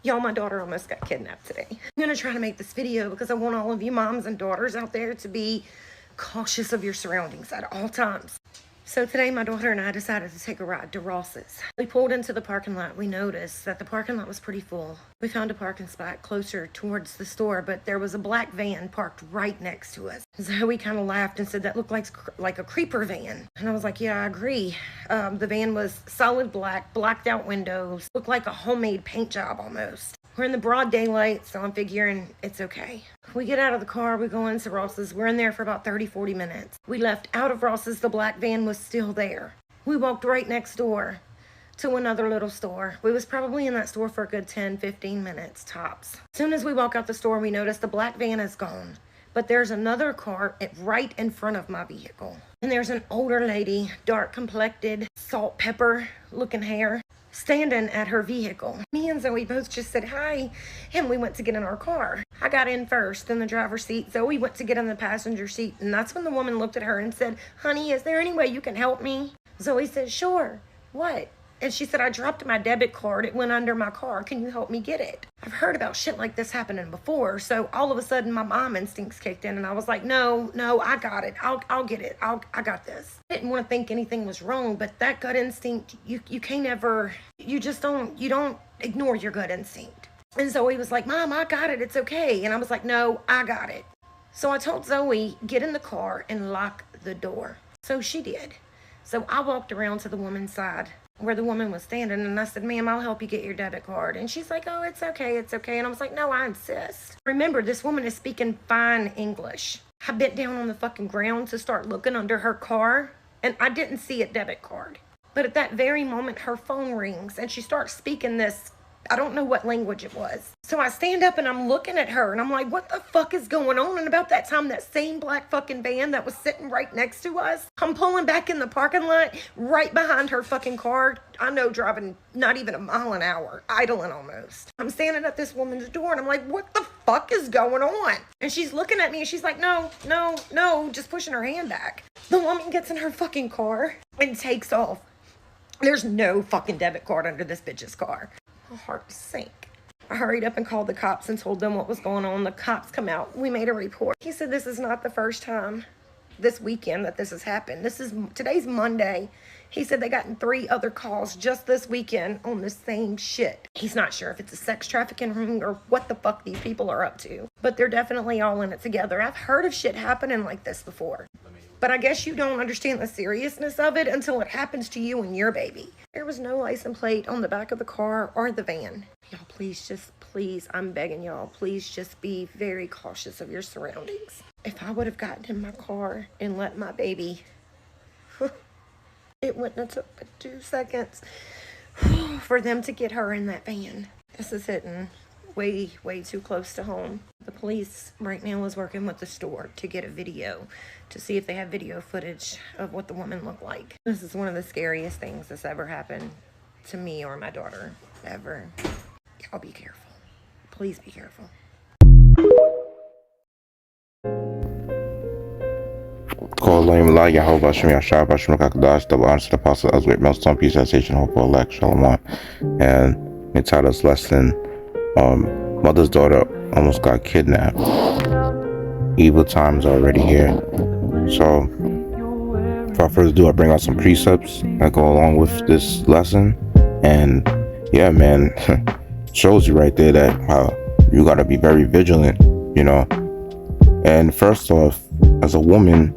Y'all, my daughter almost got kidnapped today. I'm gonna try to make this video because I want all of you moms and daughters out there to be cautious of your surroundings at all times. So today my daughter and I decided to take a ride to Ross's. We pulled into the parking lot. We noticed that the parking lot was pretty full. We found a parking spot closer towards the store, but there was a black van parked right next to us. So we kind of laughed and said that looked like a creeper van. And I was like, yeah, I agree. The van was solid black, blacked out windows, looked like a homemade paint job almost. We're in the broad daylight, so I'm figuring it's okay. We get out of the car, we go into Ross's. We're in there for about 30-40 minutes. We left out of Ross's, the black van was still there. We walked right next door to another little store. We was probably in that store for a good 10-15 minutes tops. As soon as we walk out the store, we notice the black van is gone. But there's another car right in front of my vehicle. And there's an older lady, dark complected, salt pepper looking hair, standing at her vehicle. Me and Zoe both just said hi, and we went to get in our car. I got in first in the driver's seat. Zoe went to get in the passenger seat, and that's when the woman looked at her and said, honey, is there any way you can help me? Zoe said, sure. What? And she said, I dropped my debit card. It went under my car. Can you help me get it? I've heard about shit like this happening before. So all of a sudden my mom instincts kicked in and I was like, no, I got it. I'll get it. I got this. I didn't want to think anything was wrong, but that gut instinct, you can't ever, you don't ignore your gut instinct. And Zoe was like, Mom, I got it. It's okay. And I was like, no, I got it. So I told Zoe, get in the car and lock the door. So she did. So I walked around to the woman's side where the woman was standing, and I said, ma'am, I'll help you get your debit card. And she's like, oh, it's okay. And I was like, no, I insist. Remember, this woman is speaking fine English. I bent down on the fucking ground to start looking under her car, and I didn't see a debit card. But at that very moment, her phone rings, and she starts speaking this, I don't know what language it was. So I stand up and I'm looking at her and I'm like, what the fuck is going on? And about that time, that same black fucking van that was sitting right next to us, I'm pulling back in the parking lot right behind her fucking car. I know, driving not even a mile an hour, idling almost. I'm standing at this woman's door and I'm like, what the fuck is going on? And she's looking at me and she's like, no, just pushing her hand back. The woman gets in her fucking car and takes off. There's no fucking debit card under this bitch's car. My heart sank. I hurried up and called the cops and told them what was going on. The cops come out. We made a report. He said this is not the first time this weekend that this has happened. Today's Monday. He said they gotten 3 other calls just this weekend on the same shit. He's not sure if it's a sex trafficking ring or what the fuck these people are up to, but they're definitely all in it together. I've heard of shit happening like this before, but I guess you don't understand the seriousness of it until it happens to you and your baby. There was no license plate on the back of the car or the van. Y'all, please, I'm begging y'all, please just be very cautious of your surroundings. If I would have gotten in my car and let my baby, it wouldn't have took but 2 seconds for them to get her in that van. This is hitting way too close to home. The police right now is working with the store to get a video to see if they have video footage of what the woman looked like. This is one of the scariest things that's ever happened to me or my daughter, ever. Y'all be careful. Please be careful. Yasharahla, double honor to the apostle, as great milestone, peace, sensation, hope, elect, shalom. And the title's lesson, mother's daughter almost got kidnapped. Evil times are already here. So, without further ado, I bring out some precepts that go along with this lesson. And yeah, man, shows you right there that how you gotta be very vigilant, you know. And first off, as a woman,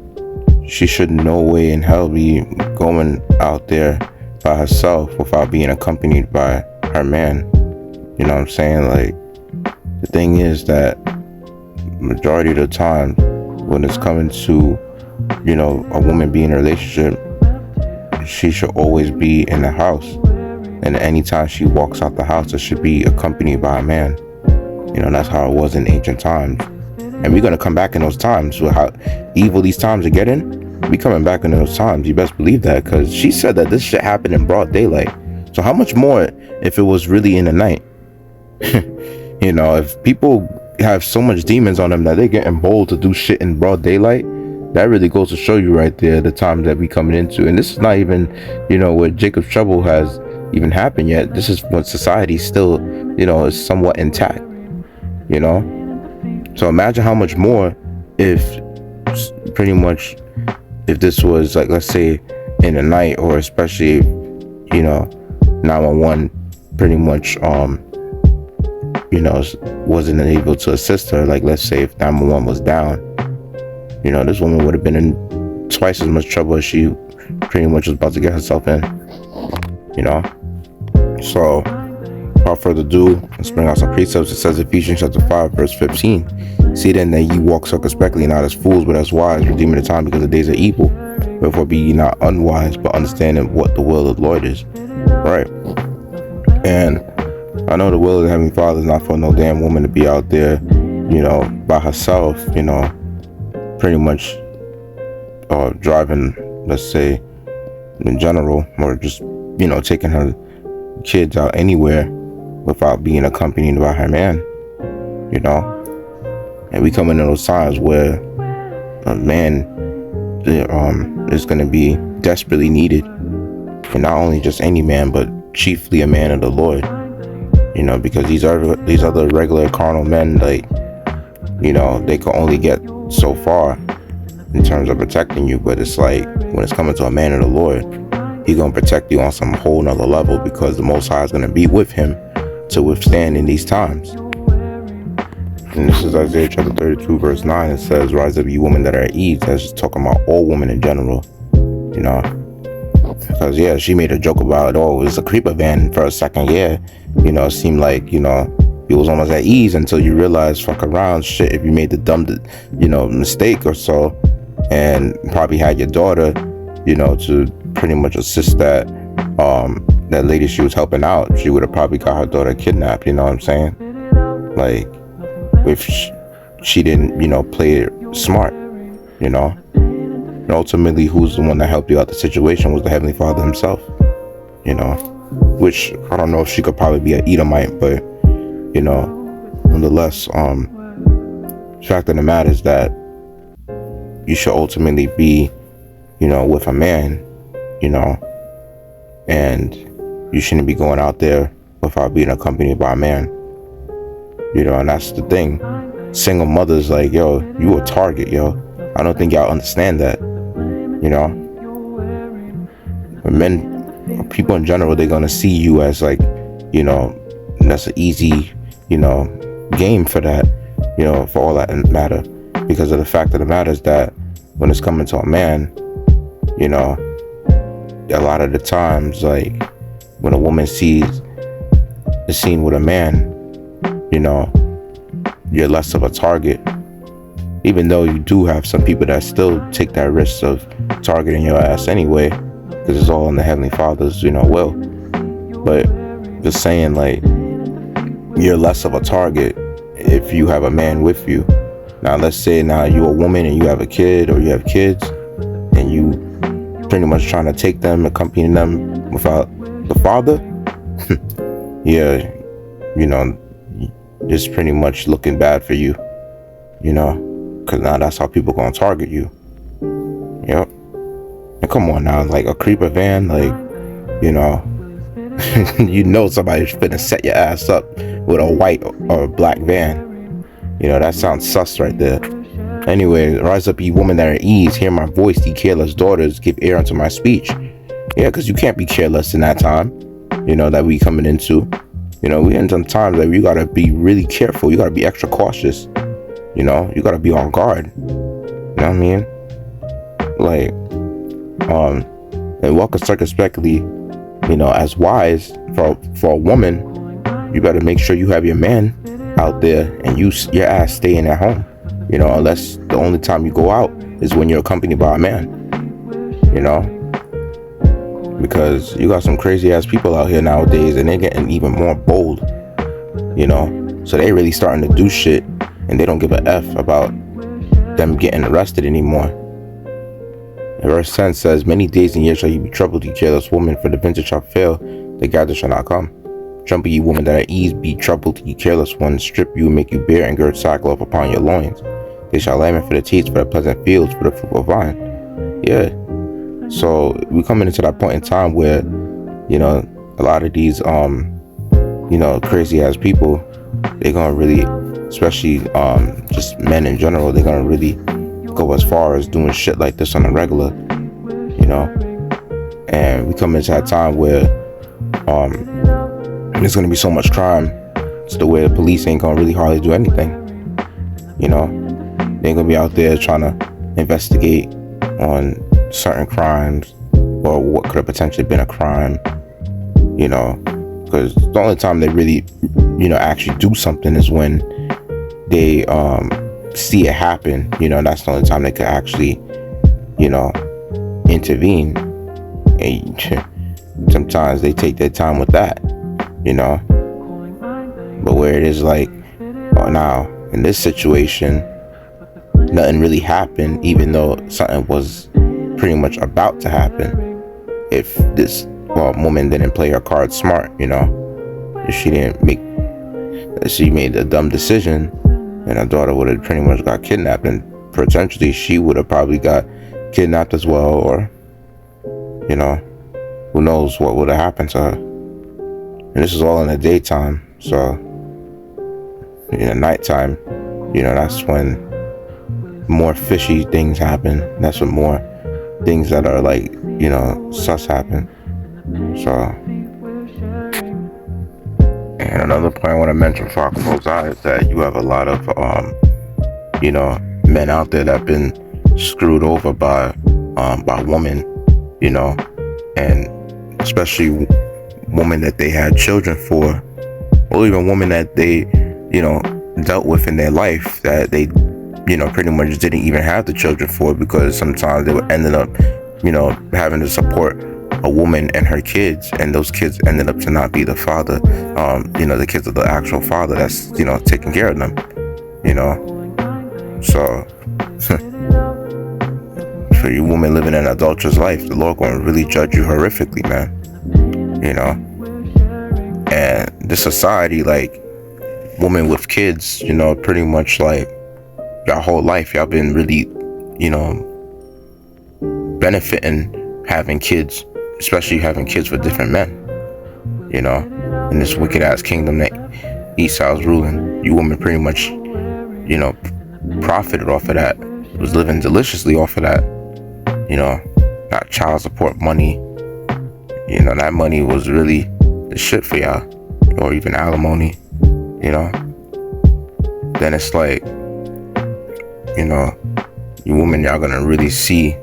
she should no way in hell be going out there by herself without being accompanied by her man. You know what I'm saying? Like, the thing is that majority of the time when it's coming to, you know, a woman being in a relationship, she should always be in the house. And anytime she walks out the house, it should be accompanied by a man. You know, that's how it was in ancient times. And we're going to come back in those times. With how evil these times are getting, we coming back in those times. You best believe that, because she said that this shit happened in broad daylight. So how much more if it was really in the night? You know, if people have so much demons on them that they're getting bold to do shit in broad daylight, that really goes to show you right there the time that we coming into. And this is not even, you know, what Jacob's trouble has even happened yet. This is when society still, is somewhat intact, you know? So imagine how much more if pretty much if this was like, let's say in the night, or especially, 911 pretty much, wasn't able to assist her. Like, let's say if 911 was down, this woman would have been in twice as much trouble as she pretty much was about to get herself in, So, without further ado, let's bring out some precepts. It says Ephesians chapter 5, verse 15. See then that ye walk circumspectly, not as fools, but as wise, redeeming the time, because the days are evil. Therefore be ye not unwise, but understanding what the will of the Lord is. Right. And I know the will of the Heavenly Father is not for no damn woman to be out there, by herself, pretty much driving, let's say, in general, or just, taking her kids out anywhere without being accompanied by her man, And we come into those times where a man is going to be desperately needed, and not only just any man, but chiefly a man of the Lord, because these other regular carnal men, like, they can only get so far in terms of protecting you. But it's like, when it's coming to a man of the Lord, he's going to protect you on some whole nother level, because the Most High is going to be with him to withstand in these times. And this is Isaiah chapter 32, verse 9. It says, rise up, you women that are at ease. That's just talking about all women in general, because, yeah, she made a joke about, oh, it was a creeper van for a second. Yeah, it seemed like, it was almost at ease until you realize, fuck around, shit, if you made the dumb, mistake or so, and probably had your daughter, to pretty much assist that lady she was helping out, she would have probably got her daughter kidnapped, you know what I'm saying? Like, if she didn't, play it smart, And ultimately, who's the one that helped you out the situation was the Heavenly Father himself, which I don't know if she could probably be an Edomite, but, nonetheless, the fact of the matter is that you should ultimately be, with a man, and you shouldn't be going out there without being accompanied by a man, and that's the thing. Single mothers, like, yo, you a target, yo. I don't think y'all understand that, men, people in general, they're gonna see you as like, that's an easy, game for that, for all that matter, because of the fact of the matter is that when it's coming to a man, a lot of the times, like, when a woman sees the scene with a man, you're less of a target, even though you do have some people that still take that risk of targeting your ass anyway, because it's all in the Heavenly Father's, will. But just saying, like, you're less of a target if you have a man with you. Now, let's say now you're a woman and you have a kid, or you have kids, and you pretty much trying to take them, accompany them without the father. Yeah, it's pretty much looking bad for you, because now that's how people gonna target you. Yep. And come on now, like, a creeper van, like, somebody's finna set your ass up with a white or a black van. That sounds sus right there. Anyway, rise up, ye women that are at ease, hear my voice, ye careless daughters, give ear unto my speech. Yeah, because you can't be careless in that time, that we coming into. We in some times that you gotta be really careful. You gotta be extra cautious. You gotta be on guard. You know what I mean? Like, and walk circumspectly, as wise for a woman. You better make sure you have your man out there, and your ass staying at home. Unless the only time you go out is when you're accompanied by a man. Because you got some crazy ass people out here nowadays, and they're getting even more bold. So they really starting to do shit, and they don't give a F about them getting arrested anymore. And verse 10 says, many days and years shall you be troubled, ye careless woman, for the vintage shall fail, the gather shall not come. Tremble, ye women that are at ease, be troubled, ye careless ones, strip you and make you bare, and gird sackcloth upon your loins. They shall lament for the teats, for the pleasant fields, for the fruitful vine. Yeah. So we coming into that point in time where, a lot of these crazy ass people, they're gonna really, especially just men in general, they're gonna really go as far as doing shit like this on a regular, you know. And we come into that time where there's gonna be so much crime to the way the police ain't gonna really hardly do anything, you know. They're gonna be out there trying to investigate on certain crimes or what could have potentially been a crime, you know, because the only time they really, actually do something is when they see it happen, that's the only time they could actually, intervene. And sometimes they take their time with that, but where it is like, now in this situation, nothing really happened, even though something was pretty much about to happen. If this woman didn't play her cards smart, if she made a dumb decision, and her daughter would have pretty much got kidnapped, and potentially she would have probably got kidnapped as well, or who knows what would have happened to her. And this is all in the daytime, so in the nighttime, that's when more fishy things happen. That's when more things that are like, sus happen. So, and another point I want to mention before I close out is that you have a lot of, men out there that have been screwed over by women, and especially women that they had children for, or even women that they, dealt with in their life that they, pretty much didn't even have the children for, because sometimes they would ended up, having to support a woman and her kids, and those kids ended up to not be the father, the kids of the actual father that's, taking care of them, so for you women living an adulterous life, the Lord going to really judge you horrifically, man, and this society, like, women with kids, pretty much like your whole life, y'all been really, benefiting having kids, especially having kids with different men, in this wicked ass kingdom that Esau's ruling. You women pretty much, profited off of that, was living deliciously off of that, got child support money, that money was really the shit for y'all, or even alimony, then it's like, you women, y'all gonna really see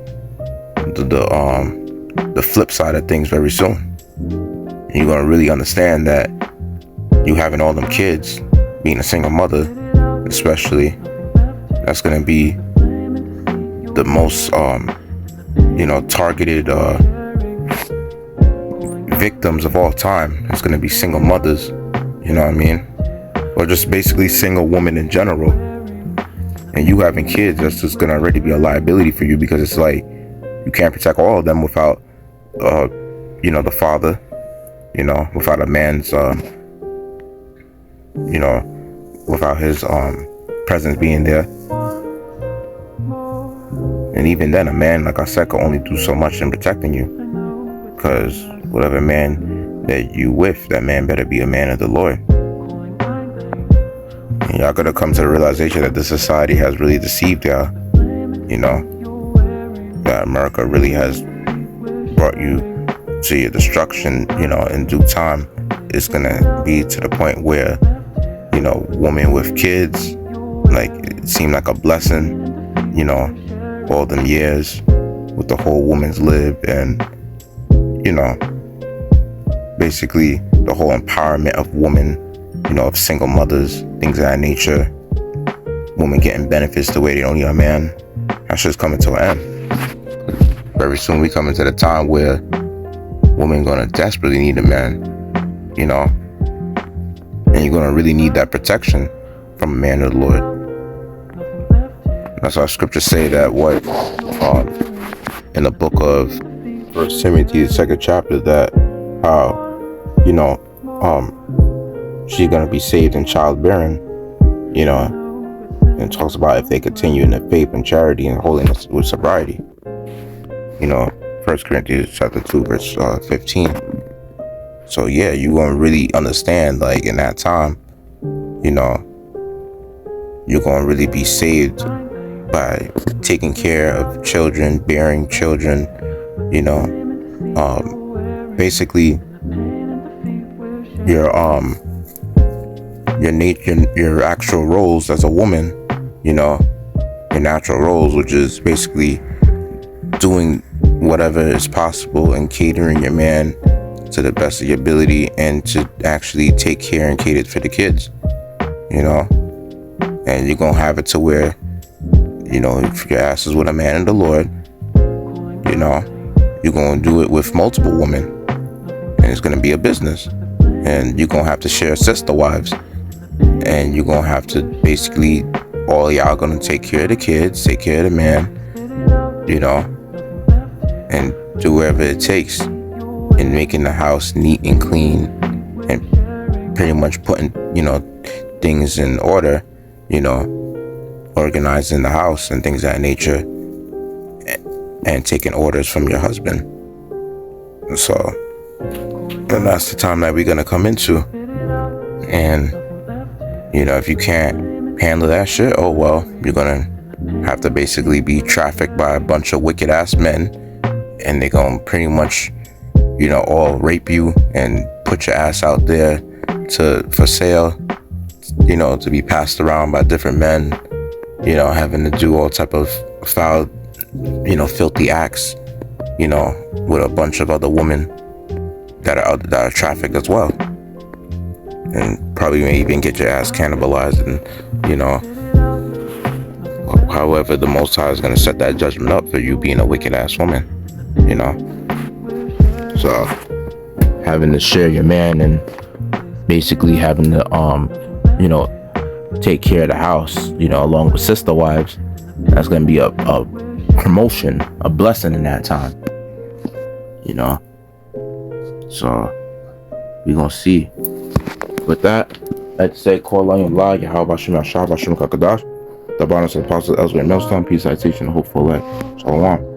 the flip side of things very soon. And you're gonna really understand that you having all them kids, being a single mother, especially, that's gonna be the most targeted victims of all time. It's gonna be single mothers, you know what I mean, or just basically single women in general. And you having kids, that's just gonna already be a liability for you, because it's like you can't protect all of them without the father, without a man's without his presence being there. And even then, a man, like I said, can only do so much in protecting you, because whatever man that you with, that man better be a man of the Lord. And y'all gotta come to the realization that this society has really deceived y'all, that America really has brought you to your destruction, in due time. It's gonna be to the point where, women with kids, like, it seemed like a blessing, all them years with the whole woman's lib, and, basically the whole empowerment of women, of single mothers, things of that nature, women getting benefits the way they don't need a man. That shit's coming to an end. Very soon we come into the time where women gonna desperately need a man, and you're gonna really need that protection from a man of the Lord. That's why scriptures say that in the book of 1 Timothy, the 2nd chapter, that how, she's gonna be saved in childbearing, and it talks about if they continue in the faith and charity and holiness with sobriety. 1 Corinthians chapter 2, verse 15. So yeah, you gonna really understand, like, in that time, you know, you're gonna really be saved by taking care of children, bearing children, you know, basically your your actual roles as a woman, you know, your natural roles, which is basically doing whatever is possible and catering your man to the best of your ability, and to actually take care and cater for the kids, you know. And you're gonna have it to where, you know, if your ass is with a man in the Lord, you know, you're gonna do it with multiple women, and it's gonna be a business, and you're gonna have to share sister wives, and you're gonna have to basically, all y'all gonna take care of the kids, take care of the man, you know, and do whatever it takes in making the house neat and clean, and pretty much putting, you know, things in order, you know, organizing the house and things of that nature, and taking orders from your husband. So, and that's the time that we're gonna come into. And, you know, if you can't handle that shit, oh well, you're gonna have to basically be trafficked by a bunch of wicked ass men, and they're gonna pretty much, you know, all rape you and put your ass out there for sale, you know, to be passed around by different men, you know, having to do all type of foul, you know, filthy acts, you know, with a bunch of other women that are trafficked as well, and probably may even get your ass cannibalized. And, you know, however the Most High is going to set that judgment up for you being a wicked ass woman, you know. So having to share your man, and basically having to you know, take care of the house, you know, along with sister wives, that's gonna be a promotion, a blessing in that time, you know. So we gonna see. With that, I'd say call on Allah, Yahweh Hashem Yasharahla, Hashem Kakadash, the bonus of the Apostle Elsewhere Millstone, peace, citation, hopeful life. Shalom.